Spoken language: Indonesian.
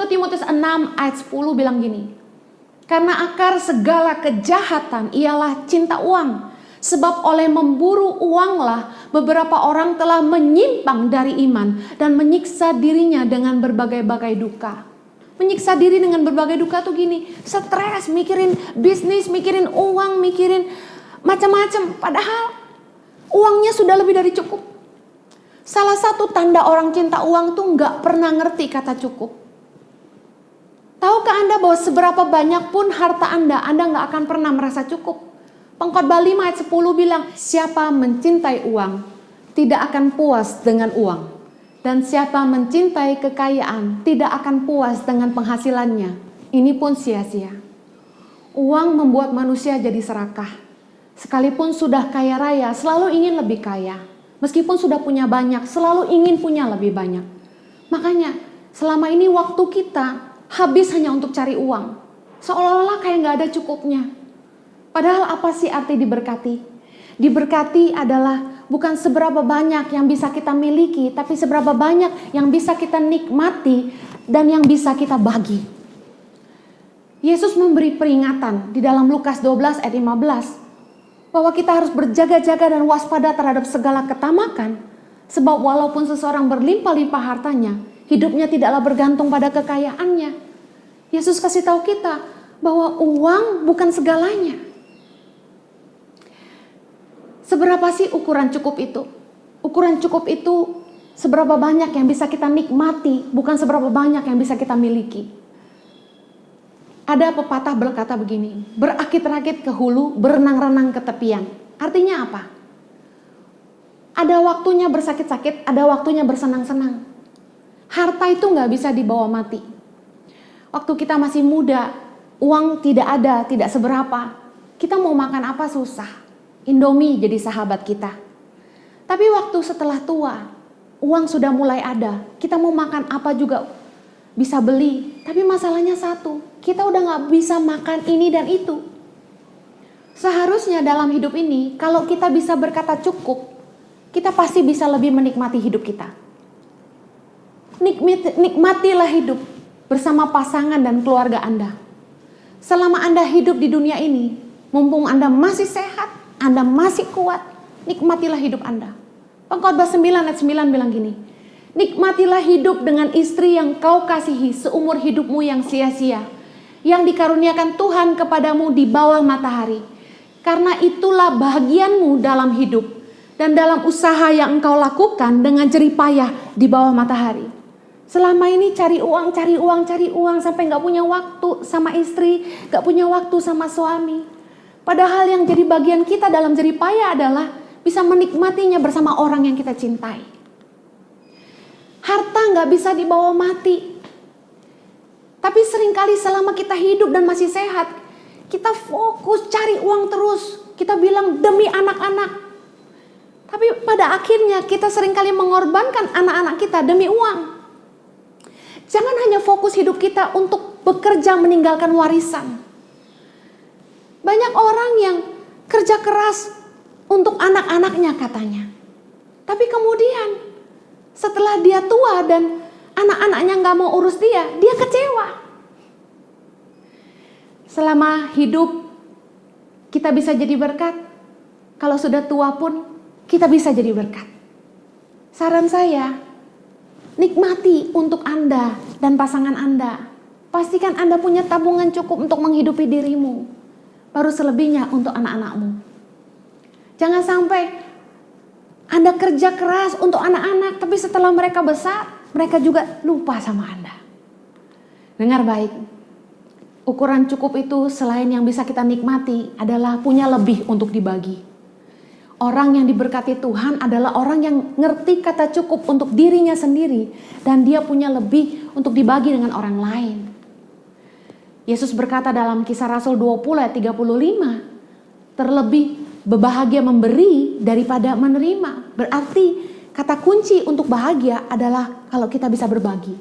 Timotius 6 ayat 10 bilang gini, karena akar segala kejahatan ialah cinta uang. Sebab oleh memburu uanglah beberapa orang telah menyimpang dari iman dan menyiksa dirinya dengan berbagai-bagai duka. Menyiksa diri dengan berbagai duka tuh gini, stres, mikirin bisnis, mikirin uang, mikirin macam-macam. Padahal uangnya sudah lebih dari cukup. Salah satu tanda orang cinta uang tuh nggak pernah ngerti kata cukup. Tahukah Anda bahwa seberapa banyak pun harta Anda nggak akan pernah merasa cukup. Pengkhotbah 5 ayat 10 bilang, siapa mencintai uang tidak akan puas dengan uang. Dan siapa mencintai kekayaan tidak akan puas dengan penghasilannya. Ini pun sia-sia. Uang membuat manusia jadi serakah. Sekalipun sudah kaya raya, selalu ingin lebih kaya. Meskipun sudah punya banyak, selalu ingin punya lebih banyak. Makanya selama ini waktu kita habis hanya untuk cari uang. Seolah-olah kayak gak ada cukupnya. Padahal apa sih arti diberkati? Diberkati adalah bukan seberapa banyak yang bisa kita miliki, tapi seberapa banyak yang bisa kita nikmati dan yang bisa kita bagi. Yesus memberi peringatan di dalam Lukas 12 ayat 15 bahwa kita harus berjaga-jaga dan waspada terhadap segala ketamakan, sebab walaupun seseorang berlimpah-limpah hartanya, hidupnya tidaklah bergantung pada kekayaannya. Yesus kasih tahu kita bahwa uang bukan segalanya. Seberapa sih ukuran cukup itu? Ukuran cukup itu seberapa banyak yang bisa kita nikmati, bukan seberapa banyak yang bisa kita miliki. Ada pepatah berkata begini, berakit-rakit ke hulu, berenang-renang ke tepian. Artinya apa? Ada waktunya bersakit-sakit, ada waktunya bersenang-senang. Harta itu gak bisa dibawa mati. Waktu kita masih muda, uang tidak ada, tidak seberapa. Kita mau makan apa susah. Indomie jadi sahabat kita. Tapi waktu setelah tua, uang sudah mulai ada. Kita mau makan apa juga bisa beli. Tapi masalahnya satu, kita udah gak bisa makan ini dan itu. Seharusnya dalam hidup ini, kalau kita bisa berkata cukup, kita pasti bisa lebih menikmati hidup kita. Nikmatilah hidup bersama pasangan dan keluarga Anda. Selama Anda hidup di dunia ini, mumpung Anda masih sehat, Anda masih kuat, nikmatilah hidup Anda. Pengkhotbah 9 ayat 9 bilang gini, nikmatilah hidup dengan istri yang kau kasihi seumur hidupmu yang sia-sia, yang dikaruniakan Tuhan kepadamu di bawah matahari. Karena itulah bahagianmu dalam hidup dan dalam usaha yang engkau lakukan dengan jerih payah di bawah matahari. Selama ini cari uang sampai gak punya waktu sama istri, gak punya waktu sama suami. Padahal yang jadi bagian kita dalam jerih payah adalah bisa menikmatinya bersama orang yang kita cintai. Harta gak bisa dibawa mati. Tapi seringkali selama kita hidup dan masih sehat, kita fokus cari uang terus. Kita bilang demi anak-anak. Tapi pada akhirnya kita seringkali mengorbankan anak-anak kita demi uang. Jangan hanya fokus hidup kita untuk bekerja meninggalkan warisan. Banyak orang yang kerja keras untuk anak-anaknya katanya. Tapi kemudian setelah dia tua dan anak-anaknya gak mau urus dia kecewa. Selama hidup kita bisa jadi berkat. Kalau sudah tua pun kita bisa jadi berkat. Saran saya, nikmati untuk Anda dan pasangan Anda. Pastikan Anda punya tabungan cukup untuk menghidupi dirimu. Baru selebihnya untuk anak-anakmu. Jangan sampai Anda kerja keras untuk anak-anak, tapi setelah mereka besar, mereka juga lupa sama Anda. Dengar baik, ukuran cukup itu selain yang bisa kita nikmati adalah punya lebih untuk dibagi. Orang yang diberkati Tuhan adalah orang yang ngerti kata cukup untuk dirinya sendiri, dan dia punya lebih untuk dibagi dengan orang lain. Yesus berkata dalam Kisah Rasul 20 ayat 35, terlebih berbahagia memberi daripada menerima. Berarti kata kunci untuk bahagia adalah kalau kita bisa berbagi.